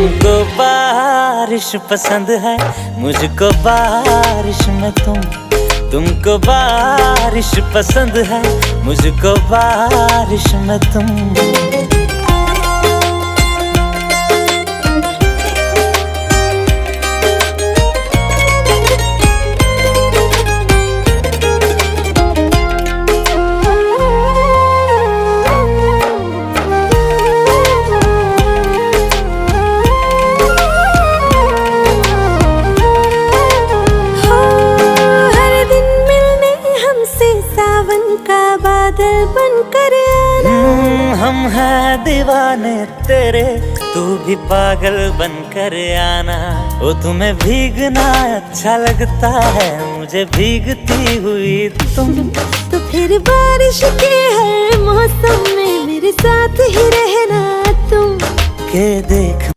तुमको बारिश पसंद है, मुझको बारिश में तुमको बारिश पसंद है, मुझको बारिश में तुम। बादल बनकर आना। हम हैं दीवाने तेरे, तू भी पागल बनकर आना। ओ तुम्हें भीगना अच्छा लगता है, मुझे भीगती हुई तुम। तो फिर बारिश के हर मौसम में मेरे साथ ही रहना तुम। के देख